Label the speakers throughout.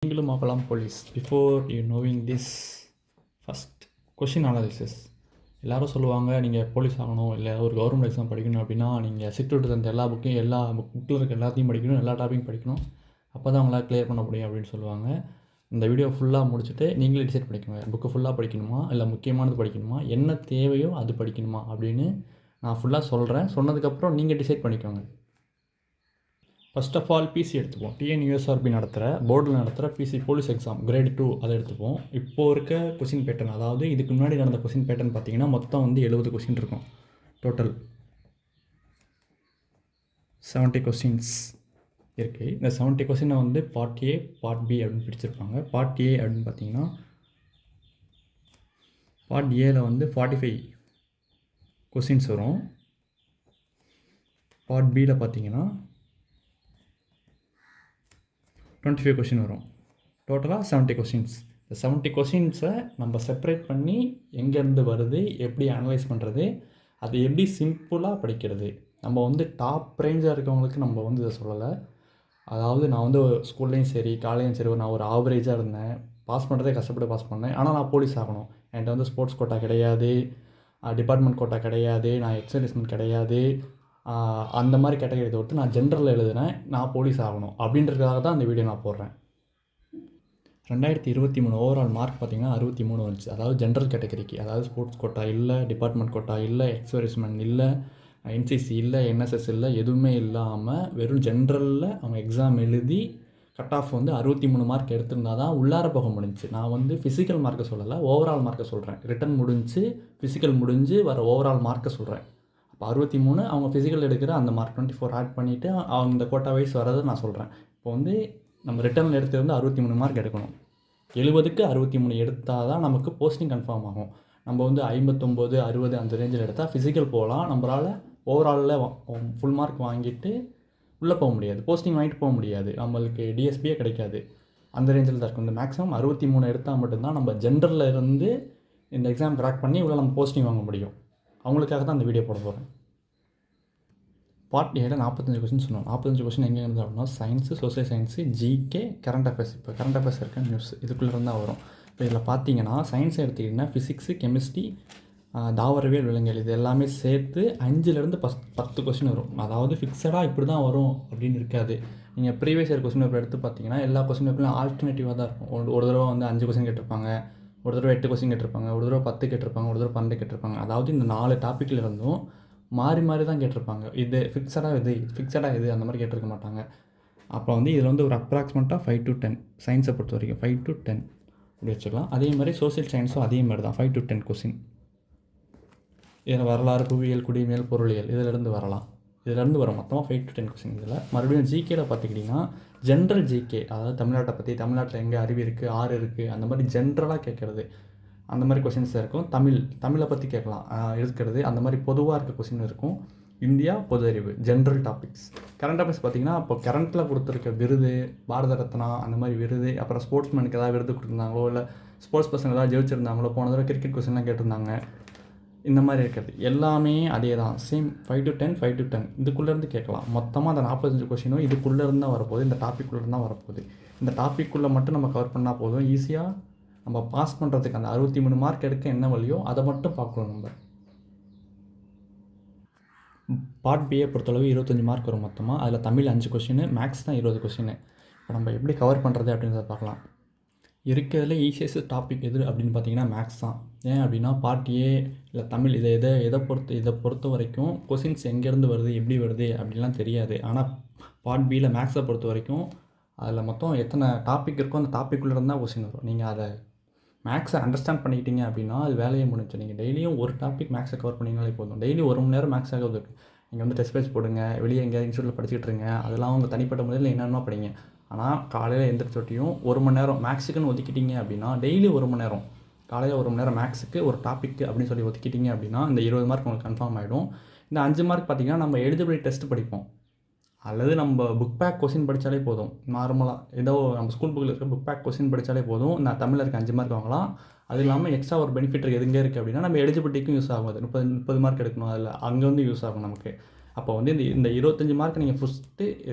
Speaker 1: நீங்களும் ஆகலாம் police. Before you knowing this first question analysis. எல்லோரும் சொல்லுவாங்க, நீங்கள் போலீஸ் ஆகணும் இல்லை ஒரு கவர்மெண்ட் எக்ஸாம் படிக்கணும் அப்படின்னா நீங்கள் செக்யூரிட்டி தந்த எல்லா புக்கையும் புக்கில் இருக்க எல்லாத்தையும் படிக்கணும், எல்லா டாப்பிக்கும் படிக்கணும். அப்போ தான் அவங்களால கிளியர் பண்ண முடியும் அப்படின்னு சொல்லுவாங்க. இந்த வீடியோ ஃபுல்லாக முடிச்சுட்டு நீங்களே டிசைட் பண்ணிக்கோங்க, புக்கு ஃபுல்லாக படிக்கணுமா இல்லை முக்கியமானது படிக்கணுமா, என்ன தேவையோ அது படிக்கணுமா அப்படின்னு நான் ஃபுல்லாக சொல்கிறேன். சொன்னதுக்கப்புறம் நீங்கள் டிசைட் பண்ணிக்கோங்க. ஃபர்ஸ்ட் ஆஃப் ஆல் பிசி எடுத்துப்போம். டிஎன்யூஎஸ்ஆர்பி நடத்துகிற போர்டில் நடத்துகிற பிசி போலீஸ் எக்ஸாம் கிரேட் 2 அதை எடுத்துப்போம். இப்போது இருக்க கொஷின் பேட்டர்ன், அதாவது இதுக்கு முன்னாடி நடந்த கொஷின் பேட்டர்ன் பார்த்தீங்கன்னா மொத்தம் 70 கொஷின் இருக்கும். டோட்டல் 70 கொஷின்ஸ் இருக்குது. இந்த 70 கொஷினை பார்ட் ஏ பார்ட் பி அப்படின்னு பிடிச்சிருப்பாங்க. பார்ட் ஏ அப்படின்னு பார்த்தீங்கன்னா பார்ட் ஏல 45 கொஷின்ஸ் வரும். பார்ட் பியில் பார்த்தீங்கன்னா 25 கொஷின் வரும். டோட்டலாக 70 கொஷின்ஸ். இந்த 70 கொஷின்ஸை நம்ம செப்பரேட் பண்ணி எங்கேருந்து வருது, எப்படி அனலைஸ் பண்ணுறது, அது எப்படி சிம்பிளாக படிக்கிறது. நம்ம டாப் ரேஞ்சாக இருக்கவங்களுக்கு நம்ம இதை சொல்லலை. அதாவது நான் ஸ்கூல்லேயும் சரி காலேஜும் சரி நான் ஒரு ஆவரேஜாக இருந்தேன். பாஸ் பண்ணுறதே கஷ்டப்பட்டு பாஸ் பண்ணேன். ஆனால் நான் போலீஸ் ஆகணும். என்கிட்ட ஸ்போர்ட்ஸ் கோட்டா கிடையாது, டிபார்ட்மெண்ட் கோட்டா கிடையாது, நான் எக்ஸர்வைஸ்மெண்ட் கிடையாது, அந்த மாதிரி கேட்டகரி தவிர்த்து நான் ஜென்ரலில் எழுதுனேன், நான் போலீஸ் ஆகணும் அப்படின்றதுக்காக தான் அந்த வீடியோ நான் போடுறேன். 2023 ஓவரால் மார்க் பார்த்திங்கன்னா 63 வந்துச்சு. அதாவது ஜென்ரல் கேட்டகரிக்கு, அதாவது ஸ்போர்ட்ஸ் கோட்டா இல்லை, டிபார்ட்மெண்ட் கோட்டா இல்லை, எக்ஸர்வைஸ்மெண்ட் இல்லை, என்சிசி இல்லை, என்எஸ்எஸ் இல்லை, எதுவுமே இல்லாமல் வெறும் ஜென்ரலில் அவங்க எக்ஸாம் எழுதி கட் ஆஃப் 63 மார்க் எடுத்திருந்தா தான் உள்ளார போக முடிஞ்சு. நான் ஃபிசிக்கல் மார்க்கை சொல்லலை, ஓவரால் மார்க்கை சொல்கிறேன். ரிட்டன் முடிஞ்சு ஃபிசிக்கல் முடிஞ்சு வர ஓவரால் மார்க்கை சொல்கிறேன். இப்போ 63 அவங்க ஃபிசிக்கல் எடுக்கிற அந்த மார்க் 24 ஆட் பண்ணிவிட்டு அவங்க இந்த கோட்டா வைஸ் வரதை நான் சொல்கிறேன். இப்போ நம்ம ரிட்டர்னில் எடுத்துருந்து 63 மார்க் எடுக்கணும். 70க்கு 63 எடுத்தால் தான் நமக்கு போஸ்டிங் கன்ஃபார்ம் ஆகும். நம்ம 59, 60 அந்த ரேஞ்சில் எடுத்தால் ஃபிசிக்கல் போகலாம். நம்மளால் ஓவராலில் ஃபுல் மார்க் வாங்கிட்டு உள்ளே போக முடியாது, போஸ்டிங் வாங்கிட்டு போக முடியாது, நம்மளுக்கு டிஎஸ்பியே கிடைக்காது. அந்த ரேஞ்சில் தான் இருக்கும். இந்த மேக்ஸிமம் 63 எடுத்தால் மட்டும்தான் நம்ம ஜென்ரலில் இருந்து இந்த எக்ஸாம் கிராக் பண்ணி உள்ள நம்ம போஸ்டிங் வாங்க முடியும். அவங்களுக்காக தான் அந்த வீடியோ போட போகிறேன். பார்ட் ஏல 45 கொஸ்டின் சொன்னோம். 45 கொஸ்டின் எங்கே இருந்து அப்படின்னா science, social science, GK, current affairs. இப்போ கரண்ட் அஃபேர்ஸ் இருக்க நியூஸ் இதுக்குள்ளே இருந்தால் வரும். இப்போ இதில் பார்த்தீங்கன்னா சயின்ஸை எடுத்துக்கிட்டிங்கன்னா ஃபிசிக்ஸு, கெமிஸ்ட்ரி, தாவரவியல், விலங்கியல் இது எல்லாமே சேர்த்து 5லேருந்து 10 கொஸ்டின் வரும். அதாவது ஃபிக்ஸடாக இப்படி தான் வரும் அப்படின்னு இருக்காது. நீங்கள் ப்ரீவியஸ் இயர் கொஸ்டின் பேப்பர் எடுத்து பார்த்தீங்கன்னா எல்லா கொஸ்டின் பேப்பர்லையும் ஆல்டர்னேட்டிவாக தான் இருக்கும். ஒரு தடவை 5 கொஸ்டின் கேட்டிருப்பாங்க, ஒரு தடவை 8 கொஸ்டின் கேட்டிருப்பாங்க, ஒரு தடவை 10 கேட்டிருப்பாங்க, ஒரு தடவை 12 கேட்டிருப்பாங்க. அதாவது இந்த 4 டாப்பிக்கில் இருந்தும் மாறி மாறி தான் கேட்டிருப்பாங்க. இது ஃபிக்ஸடாக இது அந்த மாதிரி கேட்டிருக்க மாட்டாங்க. அப்போ இதில் ஒரு அப்ராக்சிமேட்டாக 5 to 10 சயின்ஸை பொறுத்த வரைக்கும் 5 to 10 அப்படி வச்சுக்கலாம். அதே மாதிரி சோசியல் சயின்ஸும் அதே மாதிரி தான் 5 to 10 கொஸ்டின். இதில் வரலாறு, புவியியல், குடிமையல், பொருளியல் இதிலேருந்து வரலாம். இதிலேருந்து வரும் மொத்தமாக 5 to 10 கொஸ்டின். இதில் மறுபடியும் ஜிகேல பார்த்துக்கிட்டிங்கன்னா ஜென்ரல் ஜிகே, அதாவது தமிழ்நாட்டை பற்றி, தமிழ்நாட்டில் எங்கே அருவி இருக்குது, ஆறு இருக்குது, அந்த மாதிரி ஜென்ரலாக கேட்குறது, அந்த மாதிரி கொஸ்டின்ஸ் இருக்கும். தமிழை பற்றி கேட்கலாம் இருக்கிறது, அந்த மாதிரி பொதுவாக இருக்க கொஸ்டின் இருக்கும். இந்தியா, பொது அறிவு, ஜென்ரல் டாபிக்ஸ். கரண்ட் அஃபேர்ஸ் பார்த்திங்கன்னா இப்போ கரண்ட்டில் கொடுத்துருக்க விருது, பாரத ரத்னா அந்த மாதிரி விருது, அப்புறம் ஸ்போர்ட்ஸ்மேனுக்கு ஏதாவது விருது கொடுத்துருந்தாங்களோ இல்லை ஸ்போர்ட்ஸ் பர்சன் ஏதாவது ஜெயிச்சிருந்தாங்களோ, போன தடவை கிரிக்கெட் கொஸ்டின்லாம் கேட்டிருந்தாங்க, இந்த மாதிரி இருக்கிறது எல்லாமே அதே தான். சேம் 5 to 10 இதுக்குள்ளேருந்து கேட்கலாம். மொத்தமாக அந்த 45 கொஸ்டினும் இதுக்குள்ளேருந்து தான் வரப்போகுது, இந்த டாப்பிக்குள்ளேருந்து தான் வரப்போகுது. இந்த டாப்பிக்குள்ளே மட்டும் நம்ம கவர் பண்ணால் போதும். ஈஸியாக நம்ம பாஸ் பண்ணுறதுக்கு அந்த 63 மார்க் எடுக்க என்ன வழியோ அதை மட்டும் பார்க்கணும். நம்ம பார்ட் பியை பொறுத்தளவு 25 மார்க் வரும் மொத்தமாக. அதில் தமிழ் 5 கொஸ்டின், மேக்ஸ் தான் 20 கொஸ்டின். இப்போ நம்ம எப்படி கவர் பண்ணுறது அப்படின்றத பார்க்கலாம். இருக்கிறதுல ஈஸியஸ்ட் டாபிக் எது அப்படின்னு பார்த்தீங்கன்னா மேக்ஸ் தான். ஏன் அப்படின்னா பார்ட் ஏ இல்லை தமிழ் இதை பொறுத்த வரைக்கும் கொஸ்டின்ஸ் எங்கேருந்து வருது, எப்படி வருது அப்படின்லாம் தெரியாது. ஆனால் பார்ட் பியில் மேக்ஸை பொறுத்த வரைக்கும் அதில் மொத்தம் எத்தனை டாபிக் இருக்கோ அந்த டாப்பிக்குள்ளே இருந்தால் கொஸ்டின் வரும். நீங்கள் அதை மேக்ஸை அண்டர்ஸ்டாண்ட் பண்ணிக்கிட்டீங்க அப்படின்னா அது வேலையை முடிஞ்சு. நீங்கள் டெய்லியும் ஒரு டாபிக் மேக்ஸை கவர் பண்ணிங்கனாலே போதும். டெய்லி 1 மணி நேரம் மேக்ஸாக இருக்குது. நீங்கள் டெஸ்ட் பேஜ் போடுங்க, வெளியே எங்கேயாவது இன்ஸ்டியூட்டில் படிச்சுட்டு இருங்க, அதெல்லாம் உங்கள் தனிப்பட்ட முறையில் என்னென்னா படிங்க. ஆனால் காலையில் எந்திரிச்சொட்டியும் 1 மணி நேரம் மேக்ஸுக்குன்னு ஒதுக்கிட்டீங்க அப்படின்னா டெய்லி 1 மணி நேரம், காலையில் 1 மணி நேரம் மேக்ஸுக்கு ஒரு டாப்பிக்கு அப்படின்னு சொல்லி ஒதுக்கிட்டீங்க அப்படின்னா இந்த 20 மார்க் உங்களுக்கு கன்ஃபார்ம் ஆகிடும். இந்த 5 மார்க் பார்த்திங்கன்னா நம்ம எலிஜிபிலிட்டி டெஸ்ட் படிப்போம், அல்லது நம்ம புக் பேக் கொஸ்டின் படித்தாலே போதும். நார்மலாக ஏதோ நம்ம ஸ்கூல் புக்கில் இருக்க புக் பேக் கொஸ்டின் படித்தாலே போதும். நான் தமிழில் இருக்க 5 மார்க் வாங்கலாம். அது இல்லாமல் எக்ஸ்ட்ரா ஒரு பெனிஃபிட் எதுங்க இருக்குது அப்படின்னா நம்ம எலிஜிபிலிட்டிக்கும் யூஸ் ஆகும். அது 30 மார்க் எடுக்கணும், அதில் அங்கே யூஸ் ஆகும் நமக்கு. அப்போ இந்த 25 மார்க் நீங்கள் ஃபஸ்ட்டு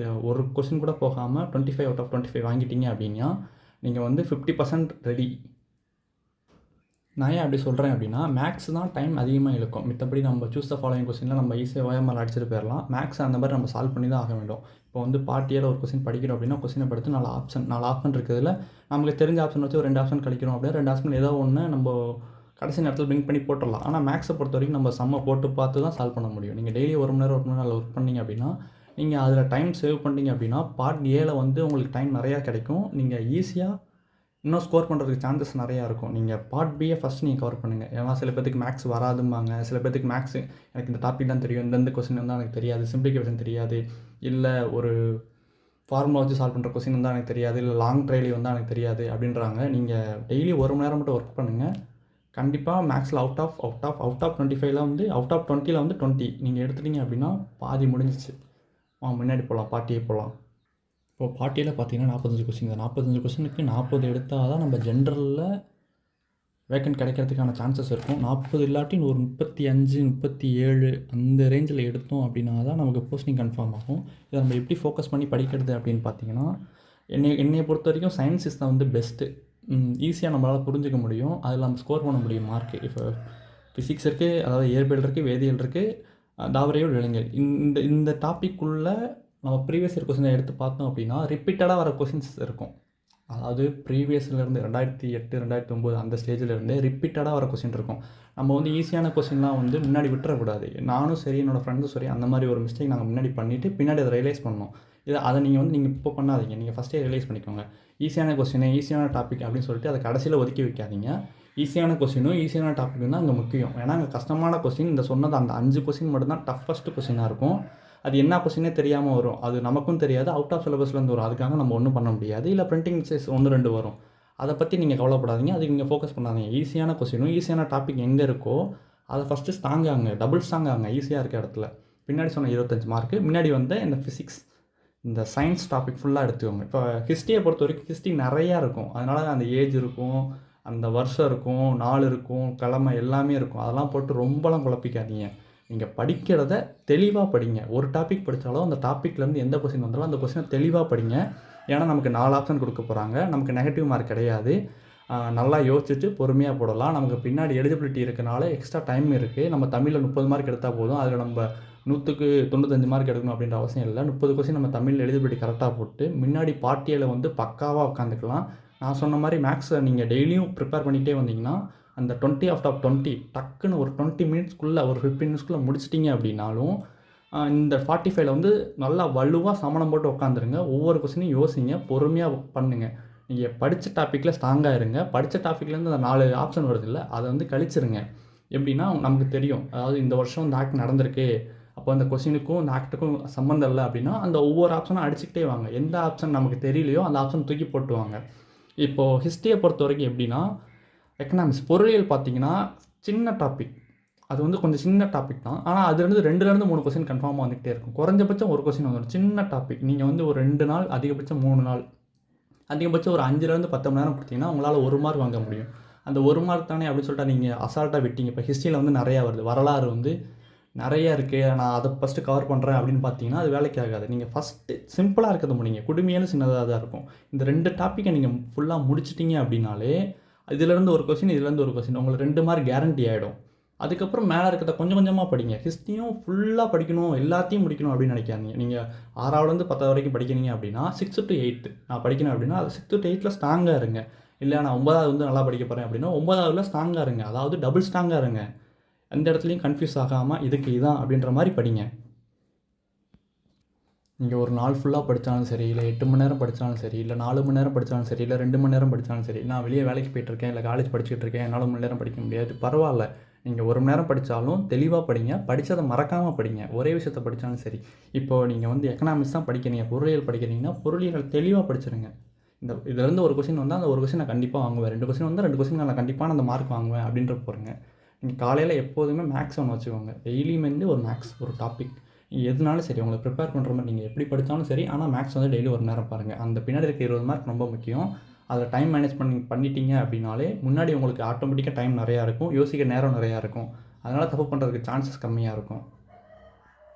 Speaker 1: ஒரு கொஸ்டின் கூட போகாமல் 25 out of 25 வாங்கிட்டீங்க அப்படின்னா நீங்கள் வந்து 50% ரெடி. நான் ஏன் அப்படி சொல்கிறேன் அப்படின்னா, மேக்ஸ் தான் டைம் அதிகமாக இழுக்கும். மித்தபடி நம்ம சூஸ் த ஃபாலோயிங் கொஸ்டினில் நம்ம ஈஸியாக ஓஎம்ஆர் அடிச்சுட்டு போயிடலாம். மேக்ஸ் அந்த மாதிரி நம்ம சால்வ் பண்ணி தான் ஆக வேண்டும். இப்போ வந்து பார்ட்டியில் ஒரு கொஸ்டின் படிக்கிறோம் அப்படின்னா, கொஸ்டினை படுத்து 4 ஆப்ஷன் இருக்கிறதுல நம்மளுக்கு தெரிஞ்ச ஆப்ஷன் வச்சு ஒரு 2 ஆப்ஷன் கழிக்கிறோம் அப்படின்னா 2 ஆப்ஷன் ஏதோ ஒன்று நம்ம கடைசி நேரத்தில் பிரிங்க் பண்ணி போட்டுடலாம். ஆனால் மேக்ஸை பொறுத்த வரைக்கும் நம்ம சம்மை போட்டு பார்த்து தான் சால்வ் பண்ண முடியும். நீங்கள் டெய்லி 1 மணி நேரம் ஒர்க் பண்ணிங்க அப்படின்னா, நீங்கள் அதில் டைம் சேவ் பண்ணிங்க அப்படின்னா பார்ட் ஏல வந்து உங்களுக்கு டைம் நிறையா கிடைக்கும். நீங்கள் ஈஸியாக இன்னும் ஸ்கோர் பண்ணுறதுக்கு சான்சஸ் நிறையா இருக்கும். நீங்கள் பார்ட் பியை ஃபஸ்ட் நீங்கள் கவர் பண்ணுங்கள். ஏன்னா சில பேருக்கு மேக்ஸ் வராதும்பாங்க, சில பேருக்கு மேக்ஸ் எனக்கு இந்த டாபிக் தான் தெரியும், இந்தந்த கொஸ்டின் தான் எனக்கு தெரியாது, சிம்பிளிஃபிகேஷன் தெரியாது, இல்லை ஒரு ஃபார்முலா வச்சு சால்வ் பண்ணுற கொஸ்டின் தான் எனக்கு தெரியாது, இல்லை லாங் ட்ரைலி வந்து எனக்கு தெரியாது அப்படின்றாங்க. நீங்கள் டெய்லி 1 மணி நேரம் மட்டும் ஒர்க் பண்ணுங்கள். கண்டிப்பாக மேக்ஸில் அவுட் ஆஃப் 25ல் வந்து அவுட் ஆஃப் 20ல் வந்து 20 நீங்கள் எடுத்துட்டீங்க அப்படின்னா பாதி முடிஞ்சிச்சு. முன்னாடி போகலாம், பார்ட்டியே போகலாம். இப்போது பார்ட்டியில் பார்த்தீங்கன்னா 45 கொஸ்டின். 45 கொஸ்டினுக்கு 40 எடுத்தால் தான் நம்ம ஜென்ரலில் வேக்கன்ட் கிடைக்கிறதுக்கான சான்சஸ் இருக்கும். 40 இல்லாட்டி ஒரு 35, 37 அந்த ரேஞ்சில் எடுத்தோம் அப்படின்னா தான் நமக்கு போஸ்டிங் கன்ஃபார்ம் ஆகும். இதை நம்ம எப்படி ஃபோக்கஸ் பண்ணி படிக்கிறது அப்படின்னு பார்த்தீங்கன்னா, என்னையை பொறுத்த வரைக்கும் சயின்ஸ் இஸ் தான் வந்து பெஸ்ட்டு. ஈஸியாக நம்மளால் புரிஞ்சிக்க முடியும், அதில் நம்ம ஸ்கோர் பண்ண முடியும் மார்க்கு. இப்போ ஃபிசிக்ஸ் இருக்குது, அதாவது இயற்பியல் இருக்குது, வேதியியல் இருக்குது, தாவரையோடு விலங்கியல். இந்த டாப்பிக்குள்ளே நம்ம ப்ரீவியஸ் இயர் கொஸ்டினை எடுத்து பார்த்தோம் அப்படின்னா ரிப்பீட்டடாக வர கொஸ்டின்ஸ் இருக்கும். அதாவது ப்ரீவியஸ்லேருந்து 2008, 2009 அந்த ஸ்டேஜிலேருந்து ரிப்பீட்டடாக வர கொஸ்டின் இருக்கும். நம்ம வந்து ஈஸியான கொஸ்டின்லாம் வந்து முன்னாடி விட்டுறக்கூடாது. நானும் சரி, என்னோடய ஃப்ரெண்டும் சரி, அந்த மாதிரி ஒரு மிஸ்டேக் நாங்கள் முன்னாடி பண்ணிவிட்டு பின்னாடி அதை ரியலைஸ் பண்ணோம். அதை நீங்கள் இப்போ பண்ணாதீங்க. நீங்கள் ஃபஸ்ட்டே ரியலைஸ் பண்ணிக்கோங்க. ஈஸியான கொஸ்டின், ஈஸியான டாபிக் அப்படின்னு சொல்லிட்டு அதை கடைசியில் ஒதுக்கி வைக்காதீங்க. ஈஸியான கொஸ்டினும் ஈஸியான டாப்பிக்கும் தான் அங்கே முக்கியம். ஏன்னா அங்கே கஷ்டமான கொஸ்டின் இந்த சொன்னது அந்த 5 கொஸ்டின் மட்டும்தான் டஃபஸ்ட்டு கொஸ்டினாக இருக்கும். அது என்ன கொஸ்டினே தெரியாமல் வரும், அது நமக்கும் தெரியாது, அவுட் ஆஃப் சிலபஸ்லேருந்து வரும். அதுக்காக நம்ம ஒன்றும் பண்ண முடியாது. இல்லை பிரிண்டிங் மிஸ்டேக்ஸ் 1-2 வரும். அதை பற்றி நீங்கள் கவலைப்படாதீங்க, அதுக்கு நீங்கள் ஃபோக்கஸ் பண்ணாதீங்க. ஈஸியான கொஸ்டினும் ஈஸியான டாபிக் எங்கே இருக்கோ அதை ஃபஸ்ட்டு ஸ்ட்ராங்காங்க, டபுள் ஸ்ட்ராங்காங்க. ஈஸியாக இருக்க இடத்துல பின்னாடி சொன்ன 25 மார்க்கு, முன்னாடி வந்து இந்த ஃபிசிக்ஸ், இந்த சயின்ஸ் டாபிக் ஃபுல்லாக எடுத்துக்கோங்க. இப்போ ஹிஸ்ட்ரியை பொறுத்த வரைக்கும் ஹிஸ்ட்ரி நிறையா இருக்கும். அதனால் அந்த ஏஜ் இருக்கும், அந்த வருஷம் இருக்கும், நாள் இருக்கும், கிழமை எல்லாமே இருக்கும். அதெல்லாம் போட்டு ரொம்பலாம் குழப்பிக்காதீங்க. நீங்கள் படிக்கிறத தெளிவாக படிங்க. ஒரு டாபிக் படித்தாலும் அந்த டாப்பிக்லேருந்து எந்த கொஸ்டின் வந்தாலும் அந்த கொஸ்டினை தெளிவாக படிங்க. ஏன்னா நமக்கு 4 ஆப்ஷன் கொடுக்க போகிறாங்க, நமக்கு நெகட்டிவ் மார்க் கிடையாது. நல்லா யோசிச்சுட்டு பொறுமையாக போடலாம். நமக்கு பின்னாடி எலிஜிபிலிட்டி இருக்கனால எக்ஸ்ட்ரா டைம் இருக்குது. நம்ம தமிழில் 30 மார்க் எடுத்தால் போதும். அதில் நம்ம 100க்கு 95 மார்க் எடுக்கணும் அப்படின்ற அவசியம் இல்லை. 30 கொஸ்டின் நம்ம தமிழ் எலிஜிபிலிட்டி கரெக்டாக போட்டு முன்னாடி பார்ட்டியில் வந்து பக்காவாக உட்காந்துக்கலாம். நான் சொன்ன மாதிரி மேக்ஸை நீங்கள் டெய்லியும் ப்ரிப்பேர் பண்ணிகிட்டே வந்தீங்கன்னா அந்த 20 out of 20 டக்குன்னு ஒரு 20 மினிட்ஸ்க்குள்ளே, ஒரு 15 மினிட்ஸ்க்குள்ளே முடிச்சிட்டிங்க அப்படின்னாலும் இந்த 45ல் வந்து நல்லா வலுவாக சமணம் போட்டு உட்காந்துருங்க. ஒவ்வொரு கொஸ்டினையும் யோசிங்க, பொறுமையாக பண்ணுங்கள். நீங்கள் படித்த டாப்பிக்கில் ஸ்ட்ராங்காக இருங்க. படித்த டாப்பிக்லேருந்து அந்த 4 ஆப்ஷன் வருது இல்லை, அதை வந்து கழிச்சிருங்க. எப்படின்னா நமக்கு தெரியும், அதாவது இந்த வருஷம் இந்த ஆக்ட் நடந்திருக்கு, அப்போ அந்த கொஸ்டினுக்கும் இந்த ஆக்டுக்கும் சம்மந்தம் இல்லை அப்படின்னா அந்த ஒவ்வொரு ஆப்ஷனும் அடிச்சுக்கிட்டே வாங்க. எந்த ஆப்ஷன் நமக்கு தெரியலையோ அந்த ஆப்ஷன் தூக்கி போட்டுவாங்க. இப்போது ஹிஸ்ட்ரியை பொறுத்த வரைக்கும் எப்படின்னா, எக்கனாமிக்ஸ் பொருளியல் பார்த்தீங்கன்னா சின்ன டாபிக், அது வந்து கொஞ்சம் சின்ன டாபிக் தான். ஆனால் அதுலேருந்து 2-3 கொஸ்டின் கன்ஃபார்மாக வந்துகிட்டே இருக்கும். குறைஞ்சபட்சம் ஒரு கொஸ்டின் வந்துடும். சின்ன டாபிக் நீங்கள் வந்து ஒரு 2 நாள், அதிகபட்சம் 3 நாள், அதிகபட்சம் ஒரு 5-10 மணி நேரம் கொடுத்தீங்கன்னா உங்களால் 1 மார்க் வாங்க முடியும். அந்த 1 மார்க் தானே அப்படின்னு சொல்லிட்டு நீங்கள் அசால்ட்டாக விட்டீங்க. இப்போ ஹிஸ்ட்ரியில் வந்து நிறையா வருது, வரலாறு வந்து நிறையா இருக்குது, நான் அதை ஃபஸ்ட்டு கவர் பண்ணுறேன் அப்படின்னு பார்த்தீங்கன்னா அது வேலைக்கு ஆகாது. நீங்கள் ஃபஸ்ட்டு சிம்பிளாக இருக்கிறத முடிங்க. குடுமையிலும் சின்னதாக தான் இருக்கும். இந்த 2 டாப்பிக்கை நீங்கள் ஃபுல்லாக முடிச்சிட்டிங்க அப்படின்னாலே இதுலேருந்து ஒரு கொஸ்டின், இதுலேருந்து ஒரு கொஸ்டின், உங்களுக்கு 2 மார்க் கேரண்டி ஆகிடும். அதுக்கப்புறம் மேலே இருக்கிறத கொஞ்சம் கொஞ்சமாக படிங்க. ஹிஸ்ட்ரியும் ஃபுல்லாக படிக்கணும், எல்லாத்தையும் முடிக்கணும் அப்படின்னு நினைக்காதீங்க. நீங்கள் 6ஆவதுலேருந்து 10 வரைக்கும் படிக்கிறீங்க அப்படின்னா 6 to 8 நான் படிக்கணும் அப்படின்னா அது 6 to 8ல் ஸ்ட்ராங்காக இருங்க. இல்லை நான் 9ஆவது வந்து நல்லா படிக்க போகிறேன் அப்படின்னா 9ஆவதுல ஸ்ட்ராங்காக இருங்க. அதாவது டபுள் ஸ்ட்ராங்காக இருங்க. எந்த இடத்துலையும் கன்ஃபியூஸ் ஆகாமல் இதுக்கு இதான் அப்படின்ற மாதிரி படிங்க. நீங்கள் ஒரு நாள் ஃபுல்லாக படித்தாலும் சரி, இல்லை 8 மணி நேரம் படித்தாலும் சரி, இல்லை 4 மணி நேரம் படித்தாலும் சரி, இல்லை 2 மணி நேரம் படித்தாலும் சரி, நான் வெளியே வேலைக்கு போய்ட்டுருக்கேன், இல்லை காலேஜ் படிச்சுட்டு இருக்கேன், என்னால் 1 மணி நேரம் படிக்க முடியாது, பரவாயில்ல. நீங்கள் 1 மணி நேரம் படித்தாலும் தெளிவாக படிங்க. படித்ததை மறக்காமல் படிங்க. ஒரே விஷயத்தை படித்தாலும் சரி. இப்போது நீங்கள் வந்து எக்கனாமிக்ஸ் தான் படிக்கிறீங்க, பொருளியல் படிக்கிறீங்கன்னா பொருளியல் தெளிவாக படிச்சிருங்க. இதுலேருந்து ஒரு கொஸ்டின் வந்தால் அந்த ஒரு கொஸ்டின் நான் கண்டிப்பாக வாங்குவேன், 2 கொஸ்டின் வந்தால் 2 கொஸ்டின் நான் கண்டிப்பாக அந்த மார்க் வாங்குவேன் அப்படின்ற போகிறேங்க. நீங்கள் காலையில் எப்போதுமே மேக்ஸ் ஒன்று வச்சுக்கோங்க. டெய்லியுமே வந்து ஒரு மேக்ஸ் ஒரு டாபிக் எதுனாலும் சரி, உங்களை ப்ரிப்பேர் பண்ணுற மாதிரி நீங்கள் எப்படி படித்தாலும் சரி, ஆனால் மேக்ஸ் வந்து டெய்லி 1 நேரம் பாருங்கள். அந்த பின்னாடி இருக்க 20 மார்க் ரொம்ப முக்கியம். அதில் டைம் மேனேஜ் பண்ணிட்டீங்க அப்படின்னாலே முன்னாடி உங்களுக்கு ஆட்டோமேட்டிக்காக டைம் நிறையா இருக்கும், யோசிக்க நேரம் நிறையா இருக்கும். அதனால் தப்பு பண்ணுறதுக்கு சான்சஸ் கம்மியாக இருக்கும்.